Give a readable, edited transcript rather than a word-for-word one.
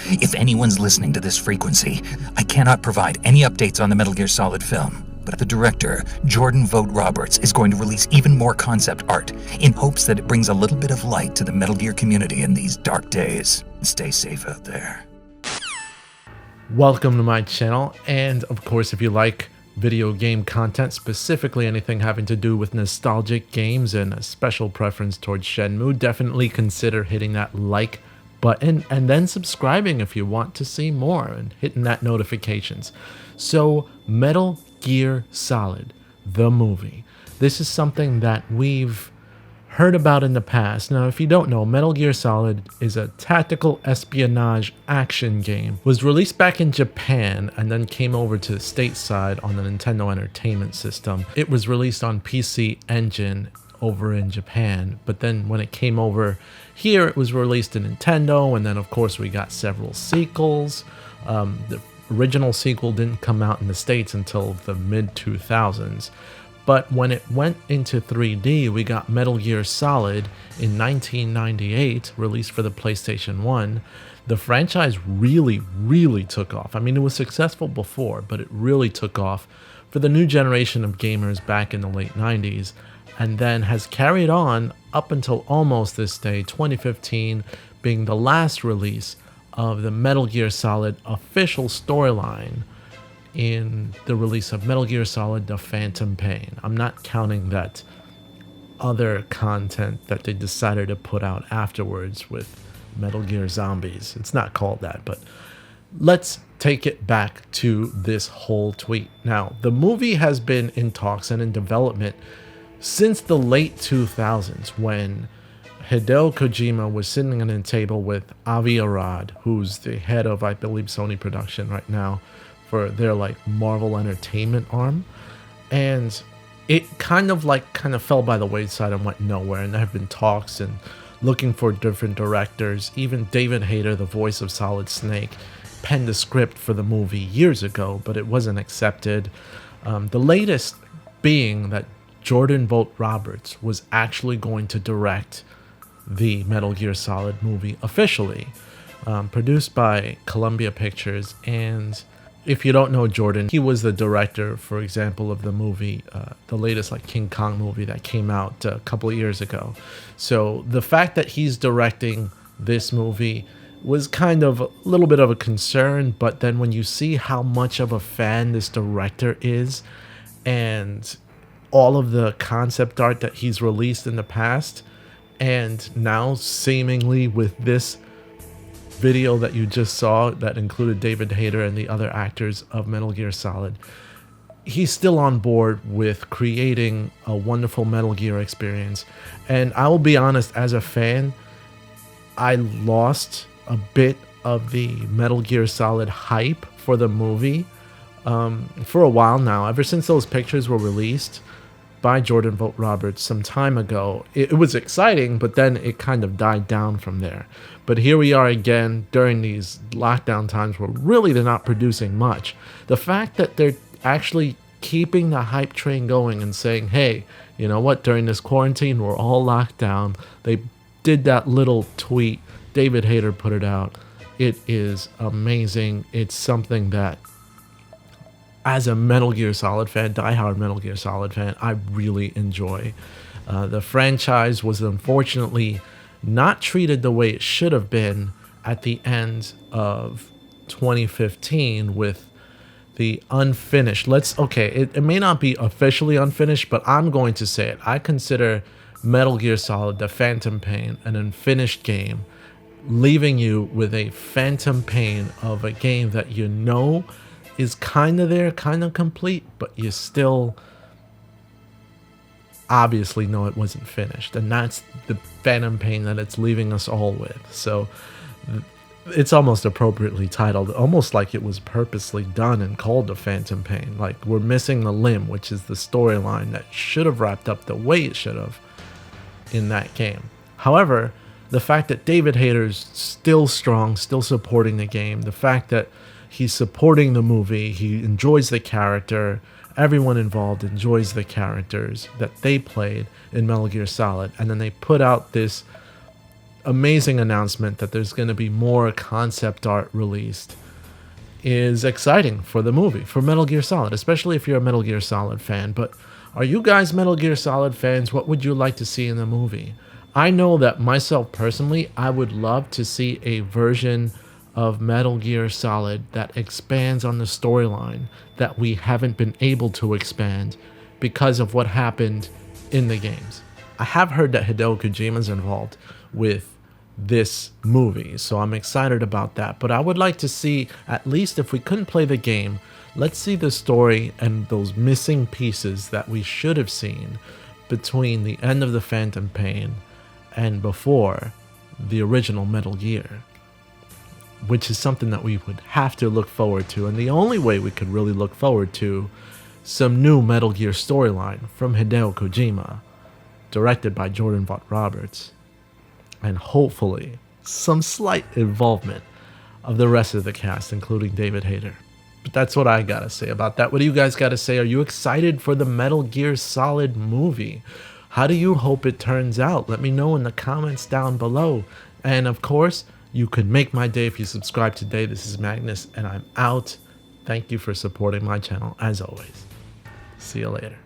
If anyone's listening to this frequency, I cannot provide any updates on the Metal Gear Solid film. But the director, Jordan Vogt Roberts, is going to release even more concept art in hopes that it brings a little bit of light to the Metal Gear community in these dark days. Stay safe out there. Welcome to my channel, and of course, if you like video game content, specifically anything having to do with nostalgic games and a special preference towards Shenmue, definitely consider hitting that like button and then subscribing if you want to see more and hitting that notifications. So, Metal Gear Solid, the movie. This is something that we've heard about in the past. Now, if you don't know, Metal Gear Solid is a tactical espionage action game. It was released back in Japan and then came over to the stateside on the Nintendo Entertainment System. It was released on PC Engine over in Japan, but then when it came over here, it was released in Nintendo, and then of course we got several sequels. The original sequel didn't come out in the States until the mid-2000s. But when it went into 3D, we got Metal Gear Solid in 1998, released for the PlayStation 1. The franchise really took off. I mean, it was successful before, but it really took off for the new generation of gamers back in the late 90s, and then has carried on up until almost this day, 2015, being the last release of the Metal Gear Solid official storyline in the release of Metal Gear Solid: The Phantom Pain. I'm not counting that other content that they decided to put out afterwards with Metal Gear Zombies. It's not called that, but let's take it back to this whole tweet. Now, the movie has been in talks and in development since the late 2000s, when Hideo Kojima was sitting at a table with Avi Arad, who's the head of, I believe, Sony Production right now, for their Marvel Entertainment arm, and it kind of fell by the wayside and went nowhere. And there have been talks and looking for different directors. Even David Hayter, the voice of Solid Snake, penned a script for the movie years ago, but it wasn't accepted. The latest being that Jordan Vogt Roberts was actually going to direct the Metal Gear Solid movie officially, produced by Columbia Pictures. And if you don't know Jordan, he was the director, for example, of the movie, the latest King Kong movie that came out a couple of years ago. So the fact that he's directing this movie was kind of a little bit of a concern, but then when you see how much of a fan this director is and all of the concept art that he's released in the past, and now seemingly with this video that you just saw that included David Hayter and the other actors of Metal Gear Solid, he's still on board with creating a wonderful Metal Gear experience. And I will be honest, as a fan, I lost a bit of the Metal Gear Solid hype for the movie for a while now. Ever since those pictures were released by Jordan Vogt Roberts some time ago, it was exciting, but then it kind of died down from there. But here we are again during these lockdown times where really they're not producing much. The fact that they're actually keeping the hype train going and saying, hey, you know what, during this quarantine, we're all locked down. They did that little tweet. David Hayter put it out. It is amazing. It's something that, as a Metal Gear Solid fan, diehard Metal Gear Solid fan, I really enjoy. The franchise was unfortunately not treated the way it should have been at the end of 2015 with the unfinished. It may not be officially unfinished, but I'm going to say it. I consider Metal Gear Solid: The Phantom Pain an unfinished game, leaving you with a phantom pain of a game that you know is kind of there, kind of complete, but you still obviously know it wasn't finished. And that's the phantom pain that it's leaving us all with. So it's almost appropriately titled, almost like it was purposely done and called The Phantom Pain. Like, we're missing the limb, which is the storyline that should have wrapped up the way it should have in that game. However, the fact that David Hayter's still strong, still supporting the game, the fact that he's supporting the movie, he enjoys the character, everyone involved enjoys the characters that they played in Metal Gear Solid, and then they put out this amazing announcement that there's going to be more concept art released is exciting for the movie, for Metal Gear Solid, especially if you're a Metal Gear Solid fan. But are you guys Metal Gear Solid fans? What would you like to see in the movie? I know that myself personally, I would love to see a version of Metal Gear Solid that expands on the storyline that we haven't been able to expand because of what happened in the games. I have heard that Hideo Kojima's involved with this movie, so I'm excited about that. But I would like to see, at least if we couldn't play the game, let's see the story and those missing pieces that we should have seen between the end of the Phantom Pain and before the original Metal Gear, which is something that we would have to look forward to. And the only way we could really look forward to some new Metal Gear storyline from Hideo Kojima, directed by Jordan Vogt-Roberts, and hopefully some slight involvement of the rest of the cast, including David Hayter. But that's what I gotta say about that. What do you guys gotta say? Are you excited for the Metal Gear Solid movie? How do you hope it turns out? Let me know in the comments down below. And of course, you could make my day if you subscribe today. This is Magnus, and I'm out. Thank you for supporting my channel, as always. See you later.